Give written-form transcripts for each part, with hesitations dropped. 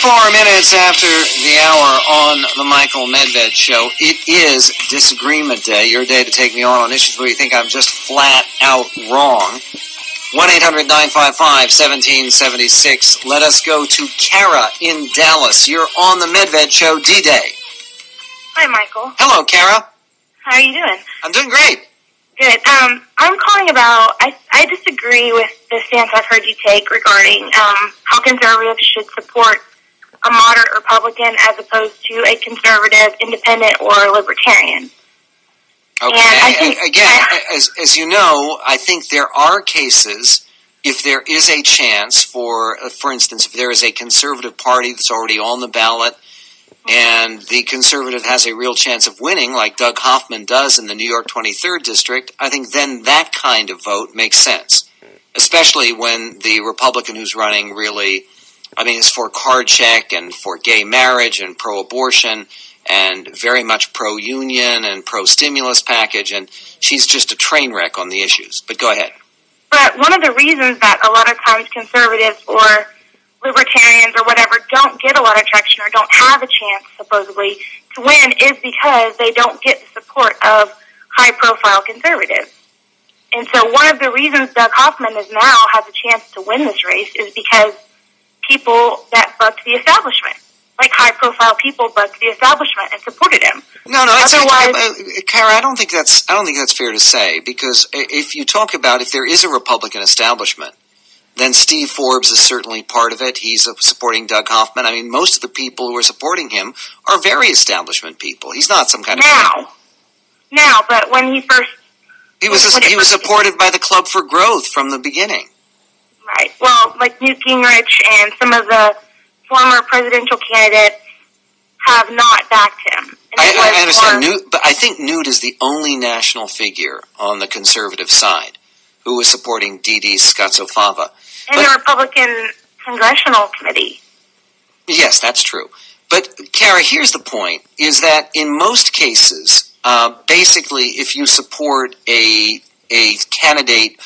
24 minutes after the hour on the Michael Medved Show. It is Disagreement Day, your day to take me on issues where you think I'm just flat out wrong. 1-800-955-1776. Let us go to Kara in Dallas. You're on the Medved Show D-Day. Hi, Michael. Hello, Kara. How are you doing? I'm doing great. Good. I'm calling about, I disagree with the stance I've heard you take regarding how conservatives should support a moderate Republican as opposed to a conservative, independent, or libertarian. Okay. And I think, as you know, I think there are cases, if there is a chance for instance, if there is a conservative party that's already on the ballot, and the conservative has a real chance of winning, like Doug Hoffman does in the New York 23rd District, I think then that kind of vote makes sense, especially when the Republican who's running really, is for card check and for gay marriage and pro-abortion and very much pro-union and pro-stimulus package, and she's just a train wreck on the issues. But go ahead. But one of the reasons that a lot of times conservatives or libertarians or whatever don't get a lot of traction or don't have a chance, supposedly, to win is because they don't get the support of high-profile conservatives. And so one of the reasons Doug Hoffman now has a chance to win this race is because people that bucked the establishment, like high-profile people bucked the establishment and supported him. No, Kara, I don't think that's fair to say, because if you talk about if there is a Republican establishment, then Steve Forbes is certainly part of it. He's supporting Doug Hoffman. Most of the people who are supporting him are very establishment people. He's not some kind of... Now, but when he first... He was supported by the Club for Growth from the beginning. Right. Well, like Newt Gingrich and some of the former presidential candidates have not backed him. I understand Newt, but I think Newt is the only national figure on the conservative side who was supporting Didi Scazzo-Fava. And the Republican Congressional Committee. Yes, that's true. But, Kara, here's the point, is that in most cases, basically, if you support a candidate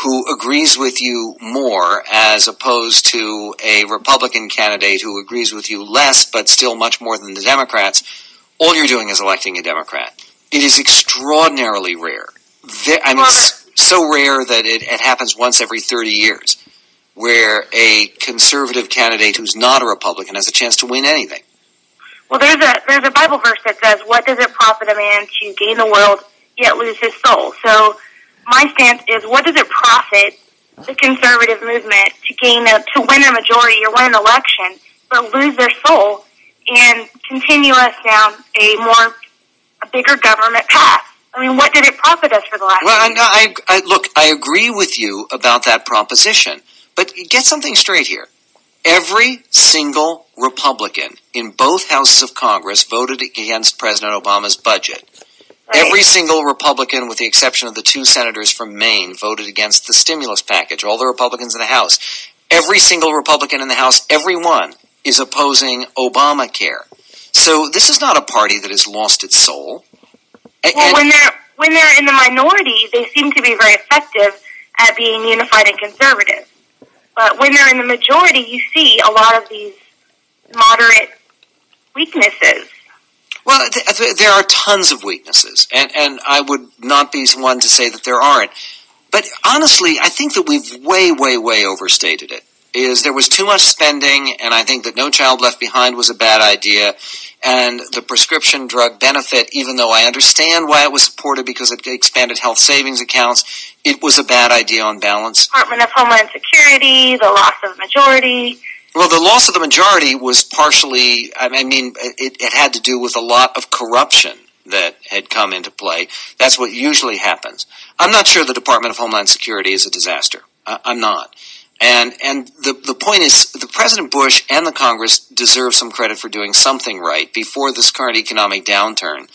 who agrees with you more as opposed to a Republican candidate who agrees with you less but still much more than the Democrats, all you're doing is electing a Democrat. It is extraordinarily rare. So rare that it happens once every 30 years, where a conservative candidate who's not a Republican has a chance to win anything. Well, there's a Bible verse that says, "What does it profit a man to gain the world yet lose his soul?" So my stance is, what does it profit the conservative movement to win a majority or win an election, but lose their soul and continue us down a bigger government path? What did it profit us for the last year? I agree with you about that proposition, but get something straight here. Every single Republican in both houses of Congress voted against President Obama's budget. Right. Every single Republican, with the exception of the two senators from Maine, voted against the stimulus package. All the Republicans in the House. Every single Republican in the House, every one, is opposing Obamacare. So this is not a party that has lost its soul. Well, when they're in the minority, they seem to be very effective at being unified and conservative. But when they're in the majority, you see a lot of these moderate weaknesses. Well, there are tons of weaknesses, and I would not be one to say that there aren't. But honestly, I think that we've way, way, way overstated it. There was too much spending, and I think that No Child Left Behind was a bad idea. And the prescription drug benefit, even though I understand why it was supported because it expanded health savings accounts, it was a bad idea on balance. Department of Homeland Security, the loss of majority. Well, the loss of the majority was partially, it had to do with a lot of corruption that had come into play. That's what usually happens. I'm not sure the Department of Homeland Security is a disaster. I'm not. And the point is, the President Bush and the Congress deserve some credit for doing something right. Before this current economic downturn,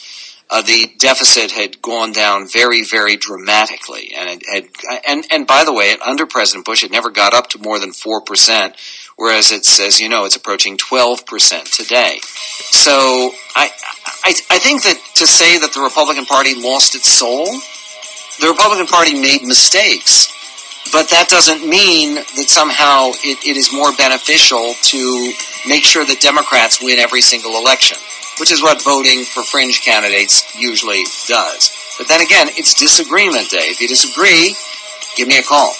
the deficit had gone down very, very dramatically. And by the way, under President Bush, it never got up to more than 4%, whereas it's approaching 12% today. So I think that to say that the Republican Party lost its soul, the Republican Party made mistakes. But that doesn't mean that somehow it is more beneficial to make sure that Democrats win every single election, which is what voting for fringe candidates usually does. But then again, it's disagreement day. If you disagree, give me a call.